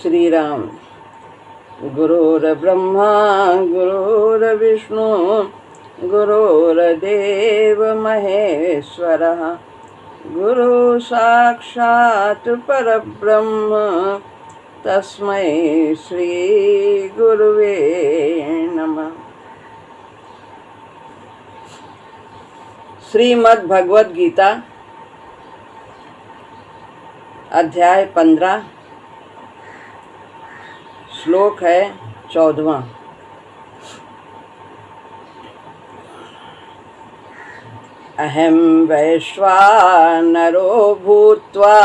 श्री राम। गुरुर्ब्रह्मा गुरुर्विष्णु गुरुर्देव महेश्वरः गुरु साक्षात् परब्रह्म तस्मै श्री गुरुवे नमः। श्रीमद् भगवद गीता अध्याय 15 श्लोक है 14वां। अहं वैश्वानरो भूत्वा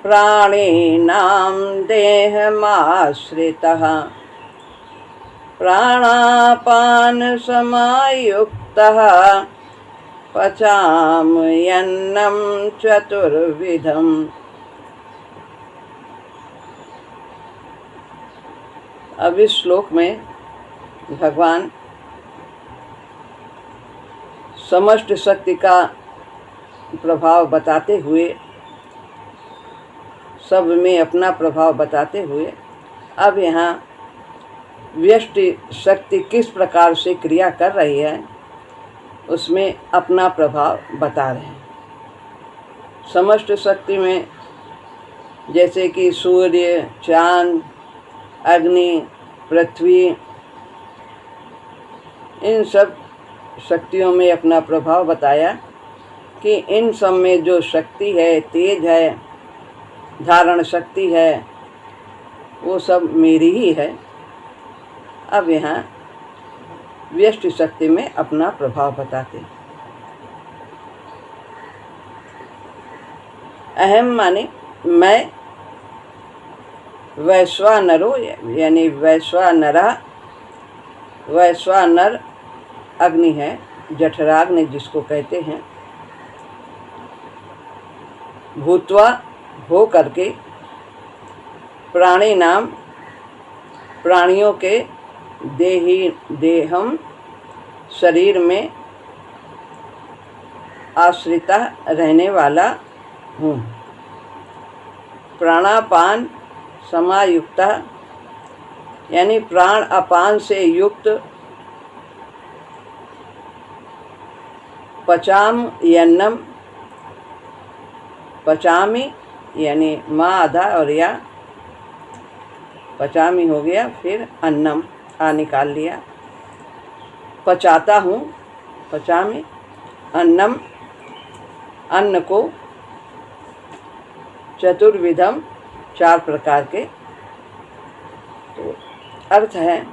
प्राणिनां देहमाश्रितः प्राणापानसमायुक्तः पचाम्यन्नं चतुर्विधम्। अब इस श्लोक में भगवान समष्ट शक्ति का प्रभाव बताते हुए, सब में अपना प्रभाव बताते हुए, अब यहाँ व्यष्टि शक्ति किस प्रकार से क्रिया कर रही है उसमें अपना प्रभाव बता रहे हैं। समष्ट शक्ति में जैसे कि सूर्य, चांद, अग्नि, पृथ्वी, इन सब शक्तियों में अपना प्रभाव बताया कि इन सब में जो शक्ति है, तेज है, धारण शक्ति है, वो सब मेरी ही है। अब यहाँ व्यष्टि शक्ति में अपना प्रभाव बताते। अहम माने मैं, वैश्वानरो यानी वैश्वानरा, वैश्वानर अग्नि है, जठराग्नि जिसको कहते हैं। भूत्वा हो करके, प्राणी नाम प्राणियों के, देहम शरीर में, आश्रिता रहने वाला हूँ। प्राणापान समायुक्त यानी प्राण अपान से युक्त। पचाम यन्नम, पचामी यानी माँ आधा और या पचामी हो गया, फिर अन्नम आ निकाल लिया। पचाता हूँ, पचामी, अन्नम अन्न को, चतुर्विधम चार प्रकार के। तो अर्थ है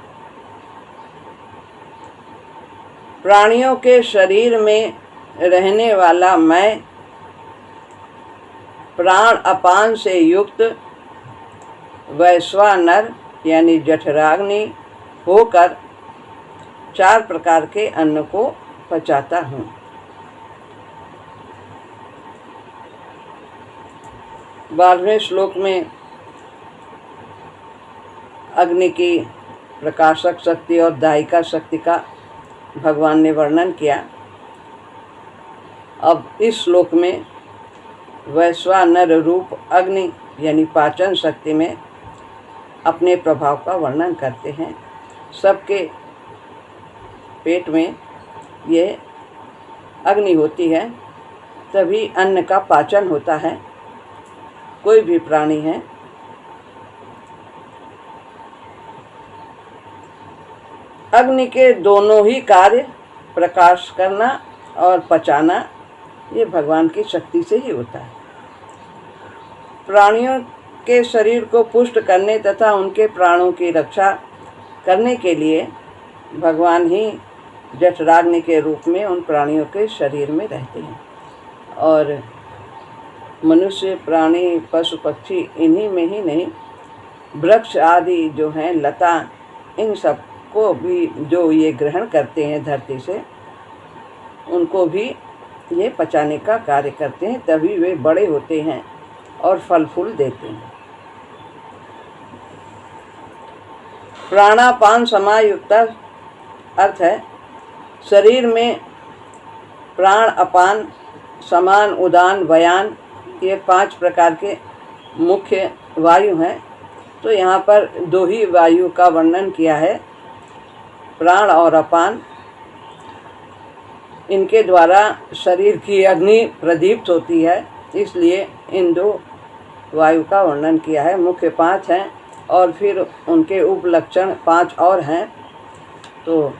प्राणियों के शरीर में रहने वाला मैं, प्राण अपान से युक्त वैश्वानर यानी जठराग्नि होकर चार प्रकार के अन्न को पचाता हूँ। बारहवें श्लोक में अग्नि की प्रकाशक शक्ति और दायिका शक्ति का भगवान ने वर्णन किया। अब इस श्लोक में वैश्वानर रूप अग्नि यानी पाचन शक्ति में अपने प्रभाव का वर्णन करते हैं। सबके पेट में ये अग्नि होती है, तभी अन्न का पाचन होता है। कोई भी प्राणी है, अग्नि के दोनों ही कार्य, प्रकाश करना और पचाना, ये भगवान की शक्ति से ही होता है। प्राणियों के शरीर को पुष्ट करने तथा उनके प्राणों की रक्षा करने के लिए भगवान ही जठराग्नि के रूप में उन प्राणियों के शरीर में रहते हैं। और मनुष्य, प्राणी, पशु पक्षी, इन्हीं में ही नहीं, वृक्ष आदि जो हैं, लता, इन सब को भी जो ये ग्रहण करते हैं धरती से, उनको भी ये पचाने का कार्य करते हैं, तभी वे बड़े होते हैं और फल फूल देते हैं। प्राणापान समायुक्त अर्थ है शरीर में प्राण, अपान, समान, उदान, व्यान, ये 5 प्रकार के मुख्य वायु हैं। तो यहाँ पर दो ही वायु का वर्णन किया है, प्राण और अपान। इनके द्वारा शरीर की अग्नि प्रदीप्त होती है, इसलिए इन दो वायु का वर्णन किया है। मुख्य 5 हैं और फिर उनके उपलक्षण 5 और हैं, तो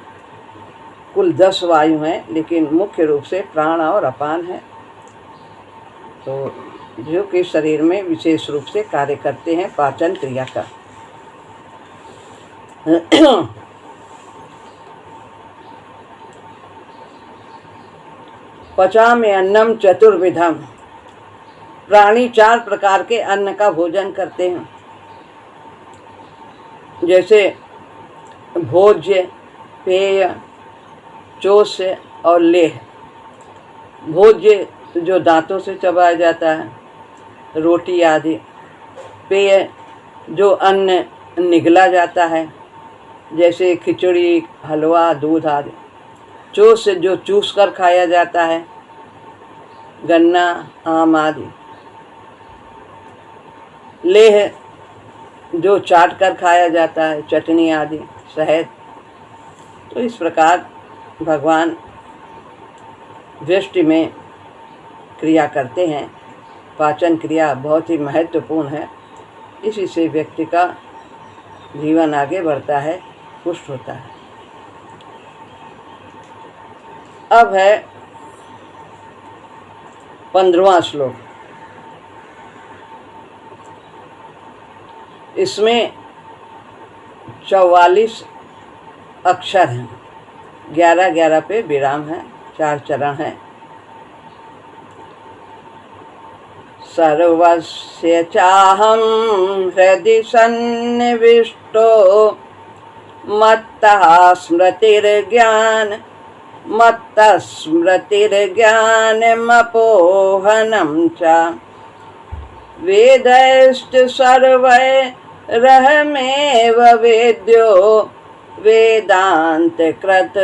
कुल 10 वायु हैं, लेकिन मुख्य रूप से प्राण और अपान है, तो जो कि शरीर में विशेष रूप से कार्य करते हैं पाचन क्रिया का। पचामि अन्नम चतुर्विधम। प्राणी 4 प्रकार के अन्न का भोजन करते हैं, जैसे भोज्य, पेय, चोष्य और लेह। भोज्य जो दांतों से चबाया जाता है, रोटी आदि। पेय जो अन्न निगला जाता है, जैसे खिचड़ी, हलवा, दूध आदि। चोष्य जो चूस कर खाया जाता है, गन्ना, आम आदि। लेह जो चाट कर खाया जाता है, चटनी आदि, शहद। तो इस प्रकार भगवान व्यष्टि में क्रिया करते हैं। पाचन क्रिया बहुत ही महत्वपूर्ण है, इसी से व्यक्ति का जीवन आगे बढ़ता है, पुष्ट होता है। अब है 15वां श्लोक। इसमें 44 अक्षर हैं, 11-11 पे विराम है, 4 चरण हैं। सर्वस्य चाहं हृदि सन्निविष्टो मत्तः स्मृतिर्ज्ञानमपोहनं च वेदैश्च सर्वैरहमेव वेद्यो वेदान्तकृत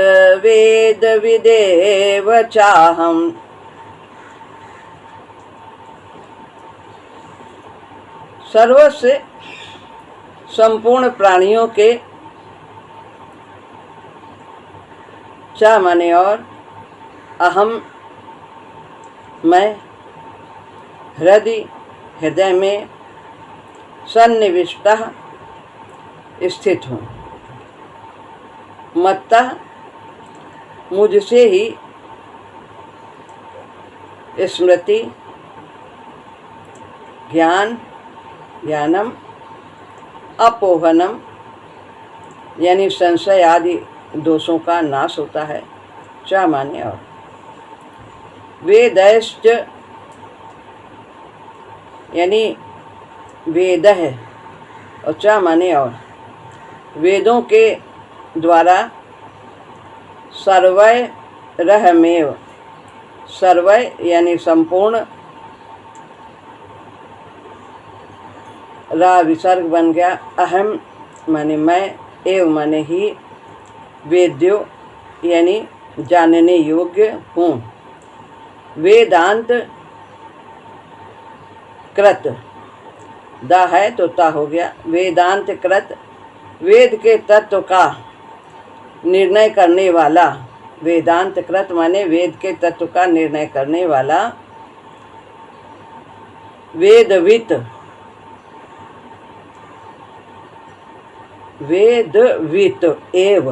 वेदविदेव चाहम्। सर्वस्व संपूर्ण प्राणियों के, चा माने और, अहम मैं, हृदय में, सन्निविष्टः स्थित हूँ, मत्तः मुझसे ही, स्मृति ज्ञानम अपोहनम यानी संशय आदि दोषों का नाश होता है, च माने और। वेदैश्च यानी वेद है और च माने और। वेदों के द्वारा सर्वैरहमेव, सर्वै यानी संपूर्ण, रा विसर्ग बन गया, अहम माने मैं, एव माने ही, वेद्यो यानी जानने योग्य हूँ, वेदांत कृत, दा है तो ता हो गया, वेदांत कृत, वेद के तत्व का निर्णय करने वाला, वेदांत कृत माने वेद के तत्व का निर्णय करने वाला, वेदवित, वेदवित एव,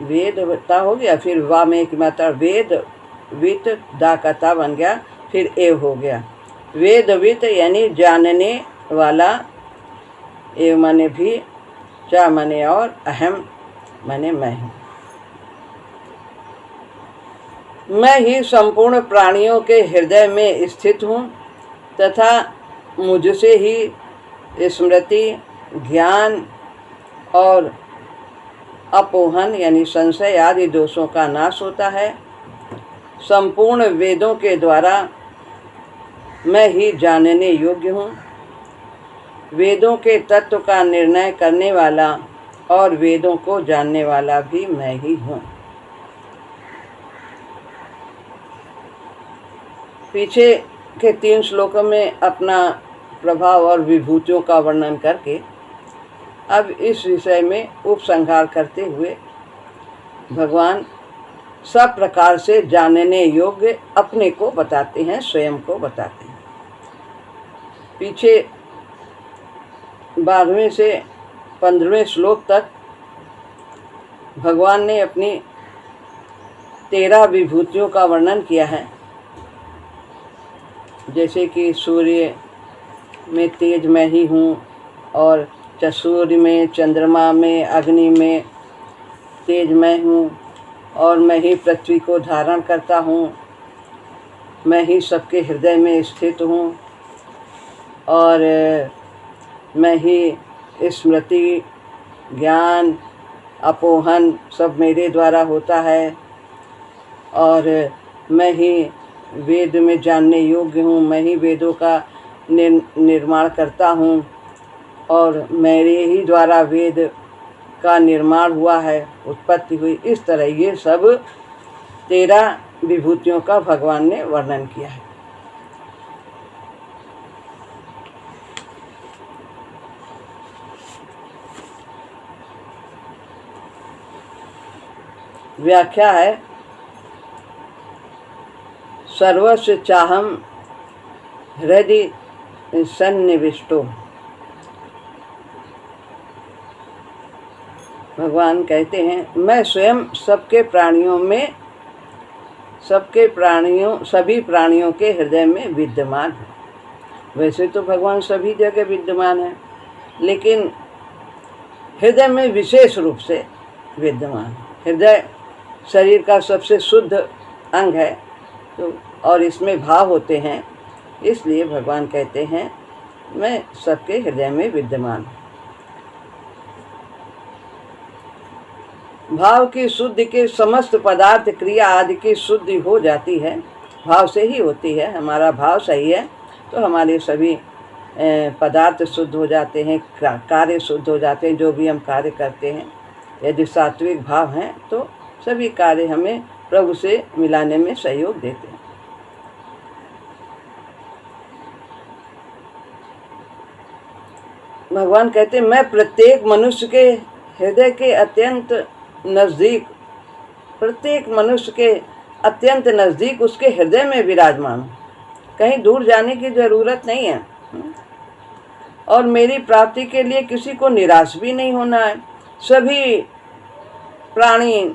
वेदता हो गया, फिर वा में एक मात्रा, वेद वित, दा का ता बन गया, फिर एव हो गया। वेदवित यानी जानने वाला, एव माने भी, चा माने और, अहम माने मैं हूँ। मैं ही संपूर्ण प्राणियों के हृदय में स्थित हूँ तथा मुझसे ही स्मृति, ज्ञान और अपोहन यानी संशय आदि दोषों का नाश होता है। संपूर्ण वेदों के द्वारा मैं ही जानने योग्य हूँ। वेदों के तत्व का निर्णय करने वाला और वेदों को जानने वाला भी मैं ही हूँ। पीछे के 3 श्लोकों में अपना प्रभाव और विभूतियों का वर्णन करके अब इस विषय में उपसंहार करते हुए भगवान सब प्रकार से जानने योग्य अपने को बताते हैं, स्वयं को बताते हैं। पीछे 12वें से 15वें श्लोक तक भगवान ने अपनी 13 विभूतियों का वर्णन किया है। जैसे कि सूर्य में तेज मैं ही हूँ, और सूर्य में, चंद्रमा में, अग्नि में तेज मैं हूँ, और मैं ही पृथ्वी को धारण करता हूँ, मैं ही सबके हृदय में स्थित हूँ, और मैं ही स्मृति, ज्ञान, अपोहन सब मेरे द्वारा होता है, और मैं ही वेद में जानने योग्य हूँ, मैं ही वेदों का निर्माण करता हूँ, और मेरे ही द्वारा वेद का निर्माण हुआ है, उत्पत्ति हुई। इस तरह ये सब 13 विभूतियों का भगवान ने वर्णन किया है। व्याख्या है, सर्वस्व चाहम हृदय सन्निविष्टो। भगवान कहते हैं, मैं स्वयं सभी प्राणियों के हृदय में विद्यमान हूँ। वैसे तो भगवान सभी जगह विद्यमान है, लेकिन हृदय में विशेष रूप से विद्यमान। हृदय शरीर का सबसे शुद्ध अंग है, तो और इसमें भाव होते हैं, इसलिए भगवान कहते हैं मैं सबके हृदय में विद्यमान हूँ। भाव की शुद्धि के समस्त पदार्थ, क्रिया आदि की शुद्धि हो जाती है, भाव से ही होती है। हमारा भाव सही है तो हमारे सभी पदार्थ शुद्ध हो जाते हैं, कार्य शुद्ध हो जाते हैं। जो भी हम कार्य करते हैं, यदि सात्विक भाव हैं तो सभी कार्य हमें प्रभु से मिलाने में सहयोग देते हैं। भगवान कहते हैं, मैं प्रत्येक मनुष्य के हृदय के अत्यंत नज़दीक, प्रत्येक मनुष्य के अत्यंत नज़दीक उसके हृदय में विराजमान हूँ। कहीं दूर जाने की ज़रूरत नहीं है, और मेरी प्राप्ति के लिए किसी को निराश भी नहीं होना है। सभी प्राणी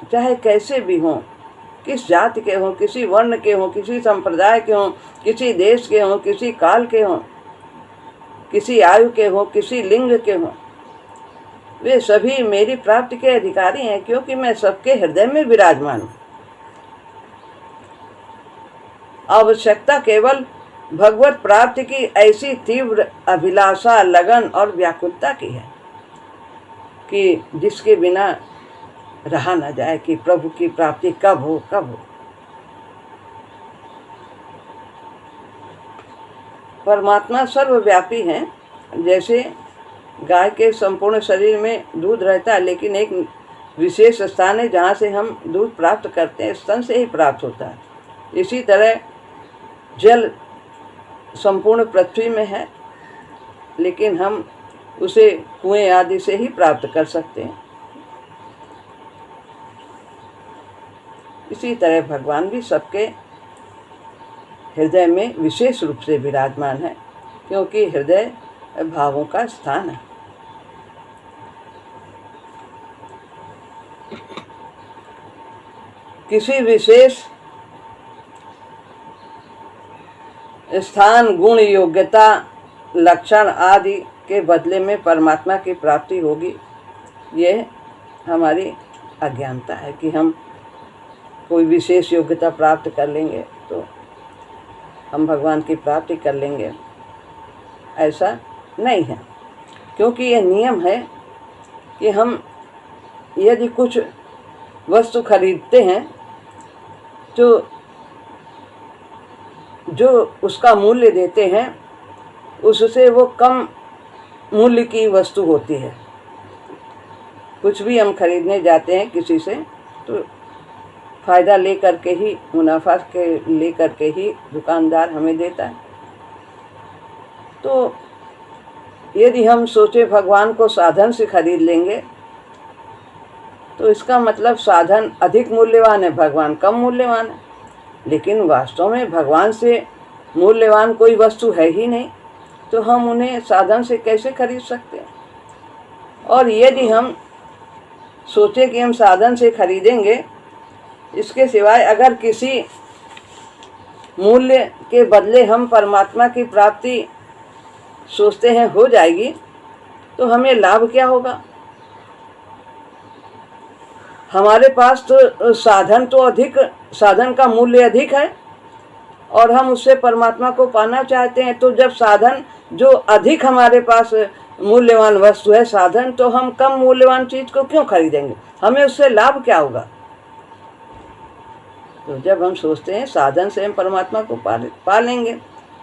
चाहे कैसे भी हों, किस जाति के हों, किसी वर्ण के हों, किसी संप्रदाय के हों, किसी देश के हों, किसी काल के हों, किसी आयु के हों, किसी लिंग के हों, वे सभी मेरी प्राप्ति के अधिकारी हैं, क्योंकि मैं सबके हृदय में विराजमान हूँ। आवश्यकता केवल भगवत प्राप्ति की ऐसी तीव्र अभिलाषा, लगन और व्याकुलता की है कि जिसके बिना रहा न जाए कि प्रभु की प्राप्ति कब हो, कब हो। परमात्मा सर्वव्यापी हैं। जैसे गाय के संपूर्ण शरीर में दूध रहता है, लेकिन एक विशेष स्थान है जहाँ से हम दूध प्राप्त करते हैं, स्तन से ही प्राप्त होता है। इसी तरह जल संपूर्ण पृथ्वी में है, लेकिन हम उसे कुएं आदि से ही प्राप्त कर सकते हैं। इसी तरह भगवान भी सबके हृदय में विशेष रूप से विराजमान है, क्योंकि हृदय भावों का स्थान है। किसी विशेष स्थान, गुण, योग्यता, लक्षण आदि के बदले में परमात्मा की प्राप्ति होगी, यह हमारी अज्ञानता है कि हम कोई विशेष योग्यता प्राप्त कर लेंगे तो हम भगवान की प्राप्ति कर लेंगे। ऐसा नहीं है, क्योंकि यह नियम है कि हम यदि कुछ वस्तु खरीदते हैं तो जो उसका मूल्य देते हैं उससे वो कम मूल्य की वस्तु होती है। कुछ भी हम खरीदने जाते हैं किसी से तो फ़ायदा ले करके ही, मुनाफा के ले करके ही दुकानदार हमें देता है। तो यदि हम सोचे भगवान को साधन से खरीद लेंगे तो इसका मतलब साधन अधिक मूल्यवान है, भगवान कम मूल्यवान है। लेकिन वास्तव में भगवान से मूल्यवान कोई वस्तु है ही नहीं, तो हम उन्हें साधन से कैसे खरीद सकते हैं। और यदि हम सोचे कि हम साधन से खरीदेंगे, इसके सिवाय अगर किसी मूल्य के बदले हम परमात्मा की प्राप्ति सोचते हैं हो जाएगी, तो हमें लाभ क्या होगा। हमारे पास तो साधन का मूल्य अधिक है और हम उससे परमात्मा को पाना चाहते हैं। तो जब साधन जो अधिक हमारे पास मूल्यवान वस्तु है साधन, तो हम कम मूल्यवान चीज को क्यों खरीदेंगे, हमें उससे लाभ क्या होगा। तो जब हम सोचते हैं साधन से हम परमात्मा को पा लेंगे,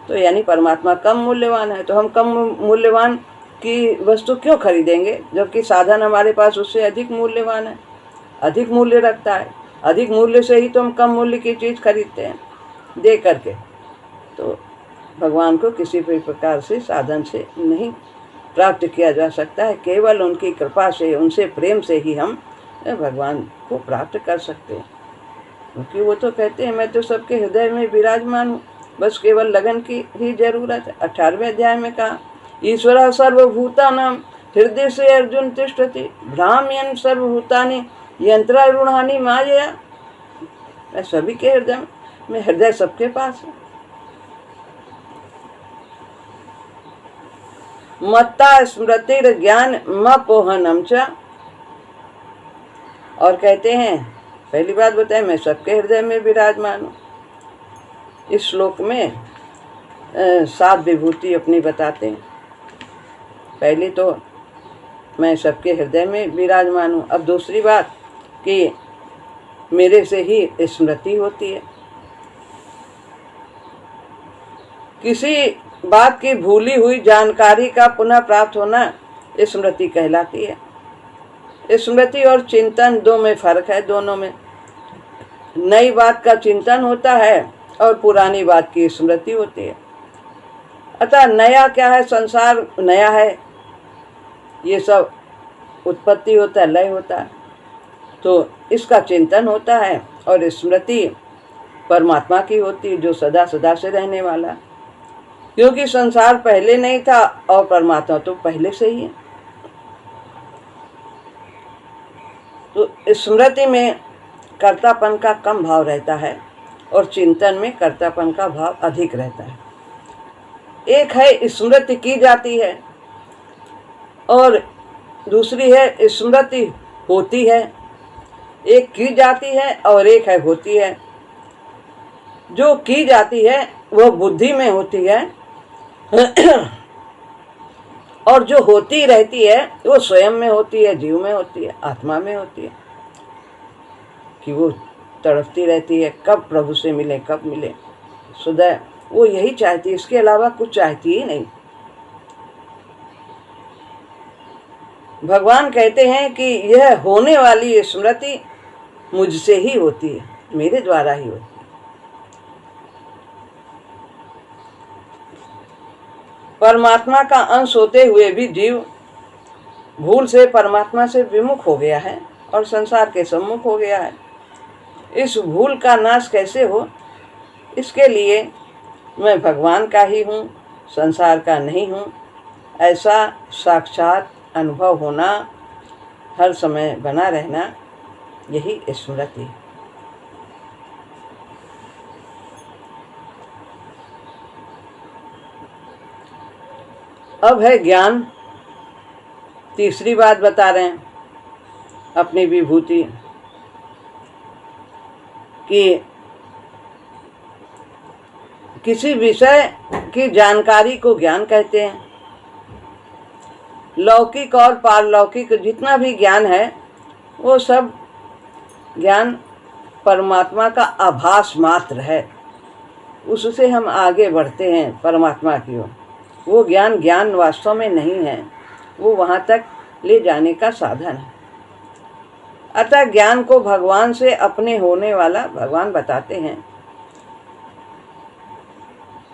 तो यानी परमात्मा कम मूल्यवान है, तो हम कम मूल्यवान की वस्तु क्यों खरीदेंगे, जबकि साधन हमारे पास उससे अधिक मूल्यवान है, अधिक मूल्य रखता है। अधिक मूल्य से ही तो हम कम मूल्य की चीज़ खरीदते हैं दे करके। तो भगवान को किसी भी प्रकार से साधन से नहीं प्राप्त किया जा सकता है, केवल उनकी कृपा से, उनसे प्रेम से ही हम भगवान को प्राप्त कर सकते हैं। क्योंकि वो तो कहते हैं मैं तो सबके हृदय में विराजमान हूँ, बस केवल लगन की ही जरूरत है। 18वें अध्याय में कहा ईश्वर सर्वभूतानां हृदय से अर्जुन तिष्ठति भ्राम्यन् सर्वभूतानि यंत्रारूढ़ानि मायया। मैं सभी के हृदय में, हृदय सबके पास है। मत्ता स्मृतिर ज्ञान मपोहनम च। और कहते हैं, पहली बात बताए मैं सबके हृदय में विराजमान हूँ। इस श्लोक में 7 विभूति अपनी बताते हैं। पहली तो मैं सबके हृदय में विराजमान हूँ। अब दूसरी बात कि मेरे से ही स्मृति होती है। किसी बात की भूली हुई जानकारी का पुनः प्राप्त होना स्मृति कहलाती है। स्मृति और चिंतन दो में फर्क है। दोनों में नई बात का चिंतन होता है और पुरानी बात की स्मृति होती है। अतः नया क्या है, संसार नया है, ये सब उत्पत्ति होता है, लय होता है, तो इसका चिंतन होता है। और स्मृति परमात्मा की होती है जो सदा सदा से रहने वाला, क्योंकि संसार पहले नहीं था और परमात्मा तो पहले से ही है। तो स्मृति में कर्तापन का कम भाव रहता है और चिंतन में कर्तापन का भाव अधिक रहता है। एक है स्मृति की जाती है और दूसरी है स्मृति होती है। एक की जाती है और एक है होती है। जो की जाती है वो बुद्धि में होती है और जो होती रहती है वो स्वयं में होती है, जीव में होती है, आत्मा में होती है, कि वो तड़पती रहती है कब प्रभु से मिले, कब मिले। सदैव वो यही चाहती है, इसके अलावा कुछ चाहती ही नहीं। भगवान कहते हैं कि यह होने वाली स्मृति मुझसे ही होती है, मेरे द्वारा ही होती है। परमात्मा का अंश होते हुए भी जीव भूल से परमात्मा से विमुख हो गया है और संसार के सम्मुख हो गया है। इस भूल का नाश कैसे हो, इसके लिए मैं भगवान का ही हूँ, संसार का नहीं हूँ, ऐसा साक्षात अनुभव होना, हर समय बना रहना, यही स्मृति। अब है ज्ञान। तीसरी बात बता रहे हैं अपनी विभूति कि किसी विषय की जानकारी को ज्ञान कहते हैं। लौकिक और पारलौकिक जितना भी ज्ञान है वो सब ज्ञान परमात्मा का आभास मात्र है। उससे हम आगे बढ़ते हैं परमात्मा की ओर। वो ज्ञान वास्तव में नहीं है, वो वहाँ तक ले जाने का साधन है। अतः ज्ञान को भगवान से अपने होने वाला भगवान बताते हैं।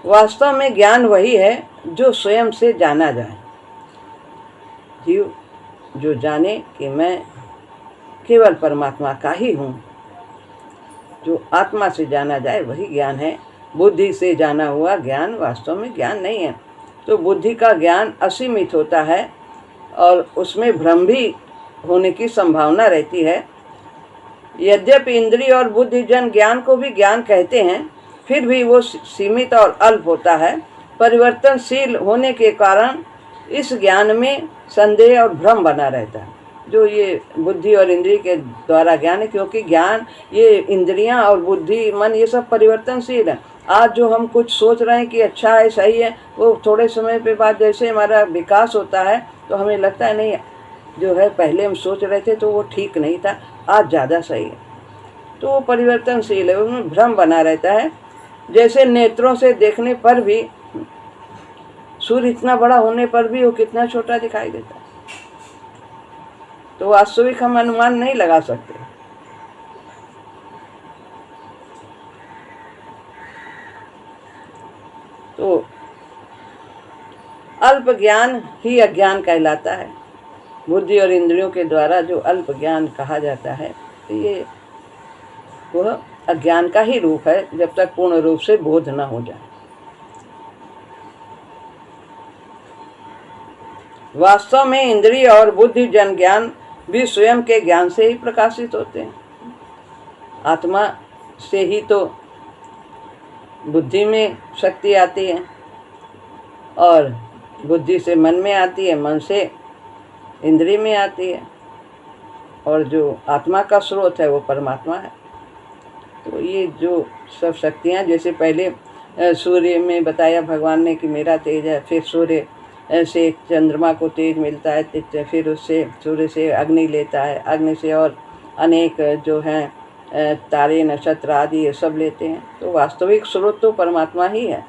वास्तव में ज्ञान वही है जो स्वयं से जाना जाए। जीव जो जाने कि मैं केवल परमात्मा का ही हूँ, जो आत्मा से जाना जाए वही ज्ञान है। बुद्धि से जाना हुआ ज्ञान वास्तव में ज्ञान नहीं है। तो बुद्धि का ज्ञान असीमित होता है और उसमें भ्रम भी होने की संभावना रहती है। यद्यपि इंद्रिय और बुद्धिजन ज्ञान को भी ज्ञान कहते हैं, फिर भी वो सीमित और अल्प होता है। परिवर्तनशील होने के कारण इस ज्ञान में संदेह और भ्रम बना रहता है। जो ये बुद्धि और इंद्रिय के द्वारा ज्ञान है, क्योंकि ज्ञान, ये इंद्रियां और बुद्धि, मन, ये सब परिवर्तनशील है। आज जो हम कुछ सोच रहे हैं कि अच्छा है, सही है, वो थोड़े समय के बाद जैसे हमारा विकास होता है तो हमें लगता है नहीं, जो है पहले हम सोच रहे थे तो वो ठीक नहीं था, आज ज़्यादा सही है। तो वो परिवर्तनशील है, उसमें भ्रम बना रहता है। जैसे नेत्रों से देखने पर भी, सूर्य इतना बड़ा होने पर भी वो कितना छोटा दिखाई देता है, तो वास्तविक हम अनुमान नहीं लगा सकते। तो अल्प ज्ञान ही अज्ञान कहलाता है। बुद्धि और इंद्रियों के द्वारा जो अल्प ज्ञान कहा जाता है, तो ये वह अज्ञान का ही रूप है, जब तक पूर्ण रूप से बोध न हो जाए। वास्तव में इंद्रिय और बुद्धि जन ज्ञान भी स्वयं के ज्ञान से ही प्रकाशित होते हैं। आत्मा से ही तो बुद्धि में शक्ति आती है और बुद्धि से मन में आती है, मन से इंद्रिय में आती है, और जो आत्मा का स्रोत है वो परमात्मा है। तो ये जो सब शक्तियाँ, जैसे पहले सूर्य में बताया भगवान ने कि मेरा तेज है, फिर सूर्य से चंद्रमा को तेज मिलता है, फिर उससे सूर्य से अग्नि लेता है, अग्नि से और अनेक जो हैं तारे, नक्षत्र आदि ये सब लेते हैं। तो वास्तविक स्रोत तो परमात्मा ही है।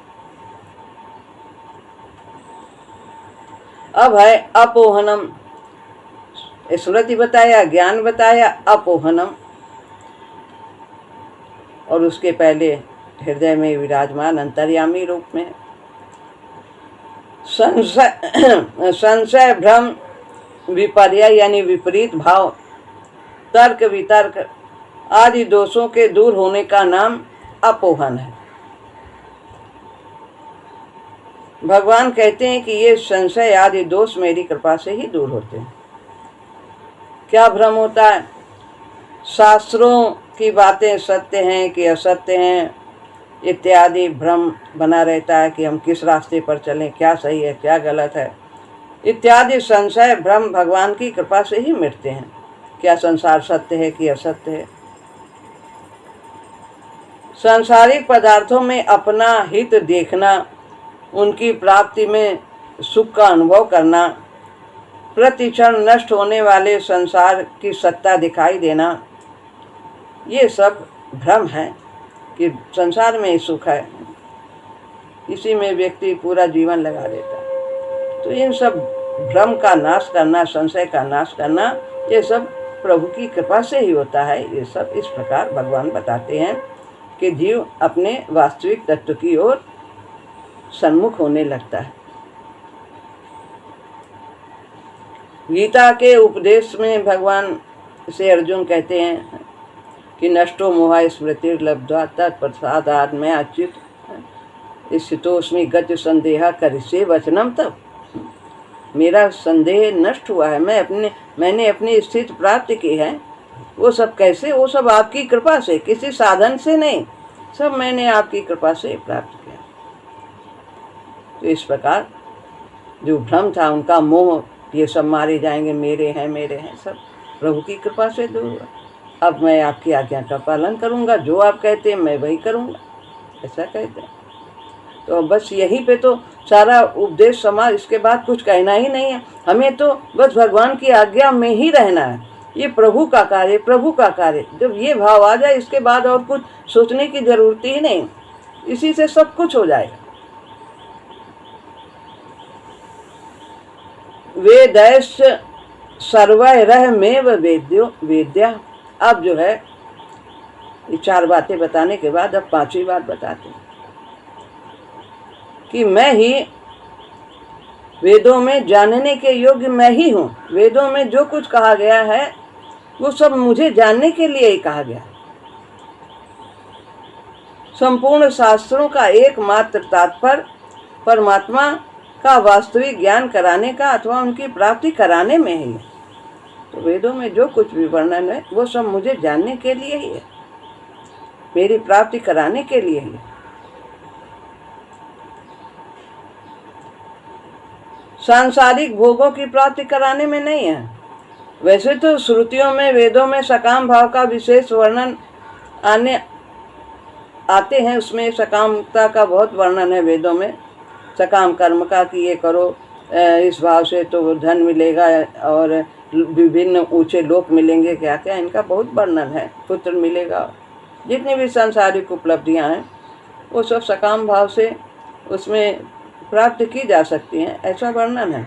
अब है अपोहनम। स्मृति बताया, ज्ञान बताया, अपोहनम, और उसके पहले हृदय में विराजमान अंतर्यामी रूप में संशय, भ्रम, विपर्य यानी विपरीत भाव, तर्क वितर्क आदि दोषों के दूर होने का नाम अपोहन है। भगवान कहते हैं कि ये संशय आदि दोष मेरी कृपा से ही दूर होते हैं। क्या भ्रम होता है? शास्त्रों की बातें सत्य हैं कि असत्य हैं इत्यादि भ्रम बना रहता है कि हम किस रास्ते पर चलें, क्या सही है, क्या गलत है, इत्यादि संशय भ्रम भगवान की कृपा से ही मिटते हैं। क्या संसार सत्य है कि असत्य है? सांसारिक पदार्थों में अपना हित देखना, उनकी प्राप्ति में सुख का अनुभव करना, प्रतिक्षण नष्ट होने वाले संसार की सत्ता दिखाई देना, ये सब भ्रम है कि संसार में ही सुख है, इसी में व्यक्ति पूरा जीवन लगा देता है। तो इन सब भ्रम का नाश करना, संशय का नाश करना, ये सब प्रभु की कृपा से ही होता है। ये सब इस प्रकार भगवान बताते हैं कि जीव अपने वास्तविक तत्व की ओर सन्मुख होने लगता है। गीता के उपदेश में भगवान से अर्जुन कहते हैं कि नष्टो मोहा स्मृति लब्ध्वा तत्प्रसादात् मया चित् स्थितोस्मि गति संदेह करिष्ये वचनम। तब मेरा संदेह नष्ट हुआ है, मैंने अपनी स्थिति प्राप्त की है। वो सब कैसे? वो सब आपकी कृपा से, किसी साधन से नहीं, सब मैंने आपकी कृपा से प्राप्त किया। तो इस प्रकार जो भ्रम था, उनका मोह, ये सब मारे जाएंगे, मेरे हैं, सब प्रभु की कृपा से दूर हुआ। अब मैं आपकी आज्ञा का पालन करूंगा, जो आप कहते हैं मैं वही करूंगा, ऐसा कहते हैं। तो बस यहीं पे तो सारा उपदेश समाज, इसके बाद कुछ कहना ही नहीं है। हमें तो बस भगवान की आज्ञा में ही रहना है। ये प्रभु का कार्य, प्रभु का कार्य, जब ये भाव आ जाए इसके बाद और कुछ सोचने की जरूरत ही नहीं, इसी से सब कुछ हो जाएगा। वेदैश्च सर्वैरहमेव वेद्यो वेद्या। अब जो है ये चार बातें बताने के बाद अब पांचवी बात बताते हैं कि मैं ही वेदों में जानने के योग्य मैं ही हूँ। वेदों में जो कुछ कहा गया है वो सब मुझे जानने के लिए ही कहा गया। संपूर्ण शास्त्रों का एकमात्र तात्पर्य परमात्मा का वास्तविक ज्ञान कराने का अथवा उनकी प्राप्ति कराने में ही है। तो वेदों में जो कुछ भी वर्णन है वो सब मुझे जानने के लिए ही है, मेरी प्राप्ति कराने के लिए ही है। सांसारिक भोगों की प्राप्ति कराने में नहीं है। वैसे तो श्रुतियों में वेदों में सकाम भाव का विशेष वर्णन आते हैं, उसमें सकामता का बहुत वर्णन है वेदों में, सकाम कर्म का कि ये करो इस भाव से तो धन मिलेगा और विभिन्न ऊंचे लोक मिलेंगे, क्या क्या इनका बहुत वर्णन है, पुत्र मिलेगा, जितनी भी सांसारिक उपलब्धियां हैं वो सब सकाम भाव से उसमें प्राप्त की जा सकती हैं, ऐसा वर्णन है।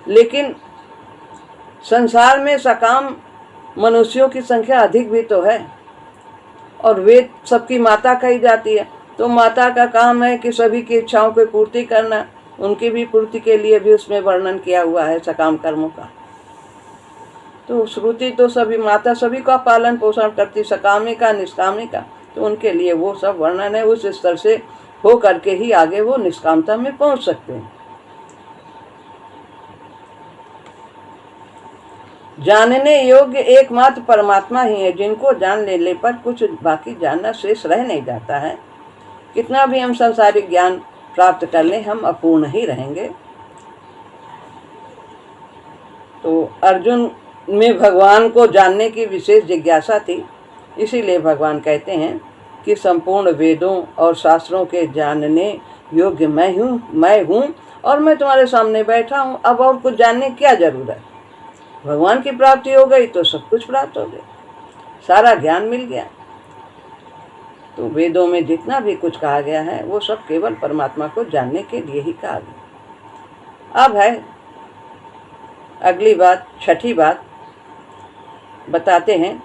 लेकिन संसार में सकाम मनुष्यों की संख्या अधिक भी तो है और वेद सबकी माता कही जाती है, तो माता का काम है कि सभी की इच्छाओं की पूर्ति करना, उनकी भी पूर्ति के लिए भी उसमें वर्णन किया हुआ है सकाम कर्मों का। तो श्रुति तो सभी माता सभी का पालन पोषण करती, सकामी का निष्कामी का, तो उनके लिए वो सब वर्णन है। उस स्तर से हो करके ही आगे वो निष्कामता में पहुंच सकते हैं। जानने योग्य एकमात्र परमात्मा ही है, जिनको जान लेने पर कुछ बाकी जानना शेष रह नहीं जाता है। कितना भी हम संसारिक ज्ञान प्राप्त कर लें, हम अपूर्ण ही रहेंगे। तो अर्जुन में भगवान को जानने की विशेष जिज्ञासा थी, इसीलिए भगवान कहते हैं कि संपूर्ण वेदों और शास्त्रों के जानने योग्य मैं हूँ और मैं तुम्हारे सामने बैठा हूँ। अब और कुछ जानने की क्या जरूरत है? भगवान की प्राप्ति हो गई तो सब कुछ प्राप्त हो गया, सारा ज्ञान मिल गया। तो वेदों में जितना भी कुछ कहा गया है वो सब केवल परमात्मा को जानने के लिए ही कहा गया। अब है अगली बात, छठी बात बताते हैं,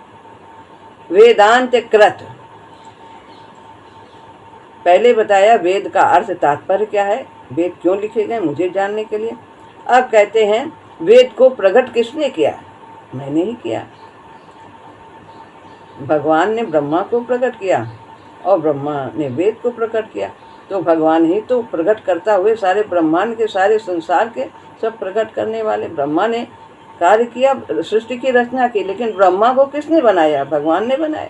वेदांत कृत। पहले बताया वेद का अर्थ तात्पर्य क्या है, वेद क्यों लिखे गए, मुझे जानने के लिए। अब कहते हैं वेद को प्रकट किसने किया? मैंने ही किया। भगवान ने ब्रह्मा को प्रकट किया और ब्रह्मा ने वेद को प्रकट किया। तो भगवान ही तो प्रकट करता हुए सारे ब्रह्मांड के, सारे संसार के सब प्रकट करने वाले। ब्रह्मा ने कार्य किया, सृष्टि की रचना की, लेकिन ब्रह्मा को किसने बनाया? भगवान ने बनाया।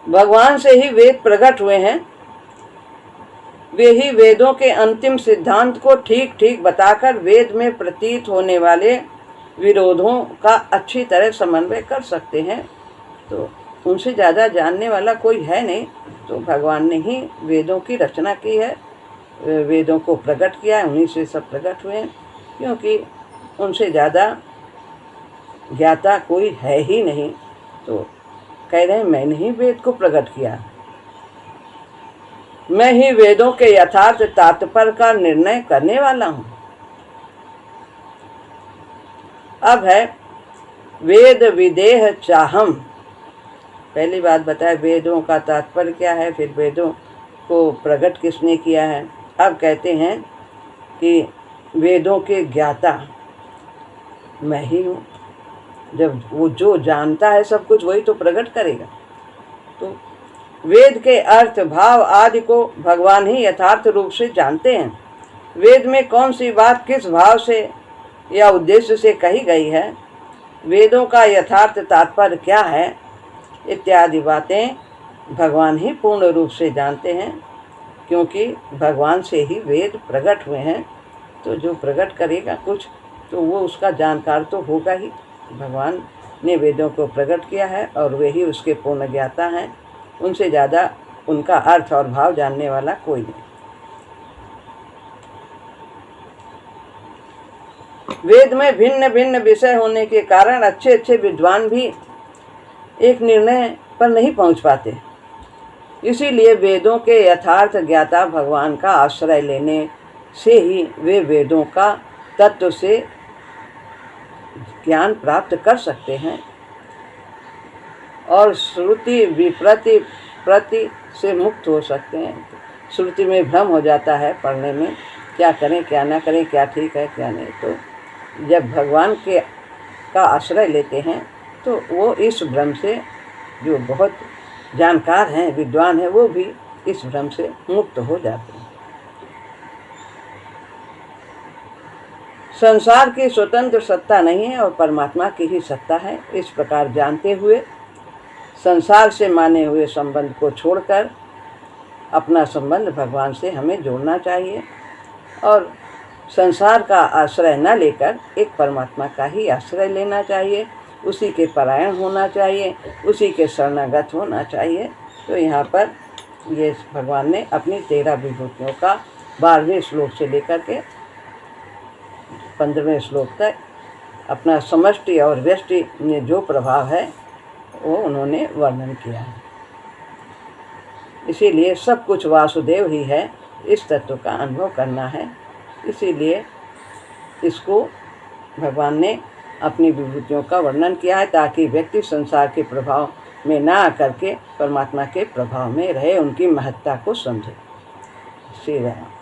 भगवान से ही वेद प्रकट हुए हैं। वे ही वेदों के अंतिम सिद्धांत को ठीक ठीक बताकर वेद में प्रतीत होने वाले विरोधों का अच्छी तरह समन्वय कर सकते हैं। तो उनसे ज़्यादा जानने वाला कोई है नहीं। तो भगवान ने ही वेदों की रचना की है, वेदों को प्रकट किया है, उन्हीं से सब प्रकट हुए हैं, क्योंकि उनसे ज़्यादा ज्ञाता कोई है ही नहीं। तो कह रहे हैं मैंने ही वेद को प्रकट किया, मैं ही वेदों के यथार्थ तात्पर्य का निर्णय करने वाला हूँ। अब है वेद विदेह चाहम। पहली बात बताया वेदों का तात्पर्य क्या है, फिर वेदों को प्रकट किसने किया है। अब कहते हैं कि वेदों के ज्ञाता मैं ही हूँ। जब वो जो जानता है सब कुछ वही तो प्रकट करेगा। तो वेद के अर्थ भाव आदि को भगवान ही यथार्थ रूप से जानते हैं। वेद में कौन सी बात किस भाव से या उद्देश्य से कही गई है, वेदों का यथार्थ तात्पर्य क्या है, इत्यादि बातें भगवान ही पूर्ण रूप से जानते हैं, क्योंकि भगवान से ही वेद प्रकट हुए हैं। तो जो प्रकट करेगा कुछ तो वो उसका जानकार तो होगा ही। भगवान ने वेदों को प्रकट किया है और वे ही उसके पूर्ण ज्ञाता हैं। उनसे ज़्यादा उनका अर्थ और भाव जानने वाला कोई नहीं। वेद में भिन्न भिन्न विषय होने के कारण अच्छे अच्छे विद्वान भी एक निर्णय पर नहीं पहुंच पाते। इसीलिए वेदों के यथार्थ ज्ञाता भगवान का आश्रय लेने से ही वे वेदों का तत्व से ज्ञान प्राप्त कर सकते हैं और श्रुति विप्रति प्रति से मुक्त हो सकते हैं। श्रुति में भ्रम हो जाता है पढ़ने में, क्या करें क्या ना करें, क्या ठीक है क्या नहीं। तो जब भगवान का आश्रय लेते हैं तो वो इस भ्रम से, जो बहुत जानकार हैं, विद्वान हैं, वो भी इस भ्रम से मुक्त हो जाते हैं। संसार की स्वतंत्र सत्ता नहीं है और परमात्मा की ही सत्ता है। इस प्रकार जानते हुए संसार से माने हुए संबंध को छोड़कर अपना संबंध भगवान से हमें जोड़ना चाहिए और संसार का आश्रय न लेकर एक परमात्मा का ही आश्रय लेना चाहिए, उसी के परायण होना चाहिए, उसी के शरणागत होना चाहिए। तो यहाँ पर ये भगवान ने अपनी 13 विभूतियों का 12वें श्लोक से लेकर के 15वें श्लोक तक अपना समष्टि और व्यष्टि में जो प्रभाव है वो उन्होंने वर्णन किया है। इसीलिए सब कुछ वासुदेव ही है, इस तत्व का अनुभव करना है। इसीलिए इसको भगवान ने अपनी विभूतियों का वर्णन किया है, ताकि व्यक्ति संसार के प्रभाव में ना आकर के परमात्मा के प्रभाव में रहे, उनकी महत्ता को समझे। श्री राम।